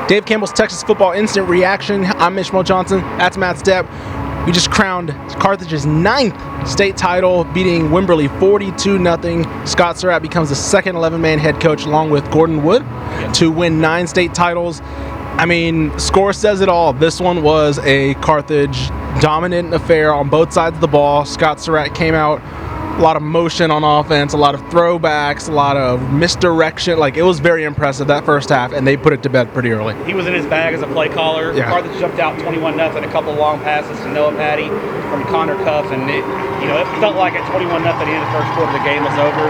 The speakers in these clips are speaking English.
Dave Campbell's Texas Football Instant Reaction. I'm Ishmael Johnson. That's Matt Stepp. We just crowned Carthage's 9th state title, beating Wimberley 42-0. Scott Surratt becomes the second 11-man head coach, along with Gordon Wood, to win 9 state titles. I mean, score says it all. This one was a Carthage dominant affair on both sides of the ball. Scott Surratt came out, a lot of motion on offense, a lot of throwbacks, a lot of misdirection. Like, it was very impressive that first half, and they put it to bed pretty early. He was in his bag as a play caller. Yeah. Carthage jumped out 21-0, a couple of long passes to Noah Patty from Connor Cuff, and it felt like at 21-0 at the end of the first quarter, the game was over.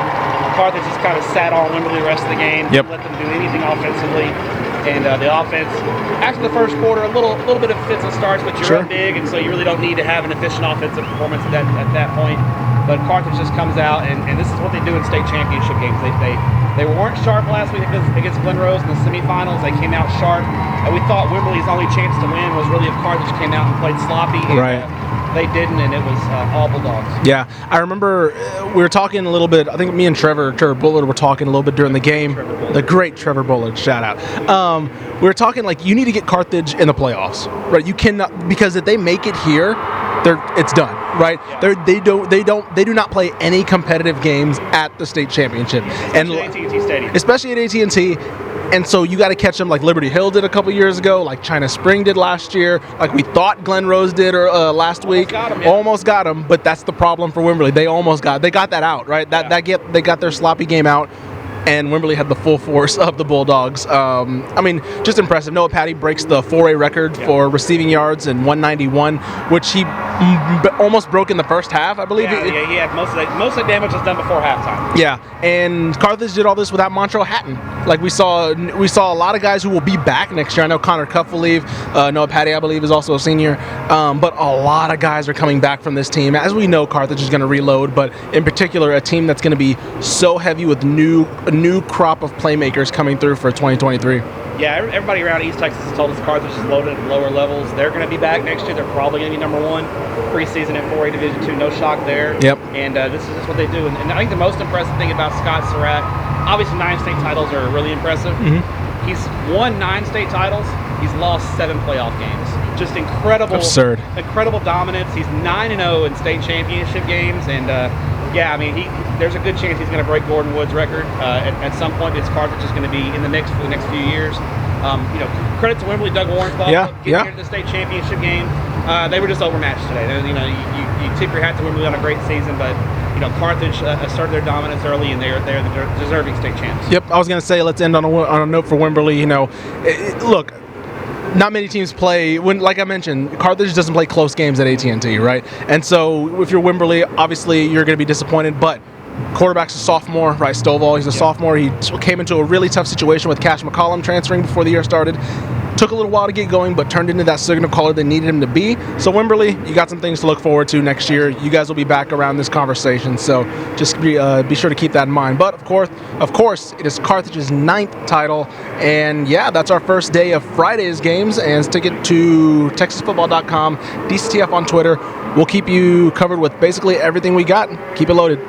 Carthage just kind of sat on Wimberley the rest of the game, didn't let them do anything offensively. And the offense, after the first quarter, a little bit of fits and starts, but you're up big, and so you really don't need to have an efficient offensive performance at that point. But Carthage just comes out, and this is what they do in state championship games. They weren't sharp last week against Glen Rose in the semifinals. They came out sharp, and we thought Wimberley's only chance to win was really if Carthage came out and played sloppy. And, they didn't, and it was all Bulldogs. Yeah, I remember we were talking a little bit. I think me and Trevor Bullard were talking a little bit during the game. The great Trevor Bullard, shout out. We were talking like you need to get Carthage in the playoffs, right? You cannot, because if they make it here, it's done, right? Yeah. They do not play any competitive games at the state championship, especially at AT&T Stadium. Especially at AT&T. And so you got to catch them like Liberty Hill did a couple years ago, like China Spring did last year, like we thought Glen Rose did last week. Almost got them, but that's the problem for Wimberley. They got that out, right? They got their sloppy game out, and Wimberley had the full force of the Bulldogs. I mean, just impressive. Noah Patty breaks the 4A record for receiving yards in 191, which he almost broke in the first half, I believe. Yeah, he had most of the damage was done before halftime. Yeah, and Carthage did all this without Montrell Hatton. Like we saw a lot of guys who will be back next year. I know Connor Cuff will leave. Noah Patty, I believe, is also a senior. But a lot of guys are coming back from this team. As we know, Carthage is going to reload, but in particular, a team that's going to be so heavy with a new crop of playmakers coming through for 2023. Yeah, everybody around East Texas has told us Carthage is loaded at lower levels. They're going to be back next year. They're probably going to be number 1 preseason at 4A Division II. No shock there. Yep. And this is just what they do. And I think the most impressive thing about Scott Surratt, obviously 9 state titles are really impressive. Mm-hmm. He's won 9 state titles. He's lost 7 playoff games. Just incredible. Absurd. Incredible dominance. He's 9-0 in state championship games. And yeah, I mean, there's a good chance he's going to break Gordon Wood's record at some point. His Carthage is going to be in the mix for the next few years. Credit to Wimberley, Doug Warrenthal, getting into the state championship game. They were just overmatched today. You tip your hat to Wimberley on a great season, but Carthage asserted their dominance early, and they're the deserving state champs. Yep, I was going to say let's end on a note for Wimberley. Look. Not many teams play, like I mentioned, Carthage doesn't play close games at AT&T, right? And so if you're Wimberley, obviously you're going to be disappointed, but quarterback's a sophomore, right? Stovall, he's a sophomore. He came into a really tough situation with Cash McCollum transferring before the year started. Took a little while to get going, but turned into that signal caller they needed him to be. So Wimberley, you got some things to look forward to next year. You guys will be back around this conversation, so just be sure to keep that in mind. But of course, it is Carthage's 9th title, and yeah, that's our first day of Friday's games. And stick it to TexasFootball.com, DCTF on Twitter. We'll keep you covered with basically everything we got. Keep it loaded.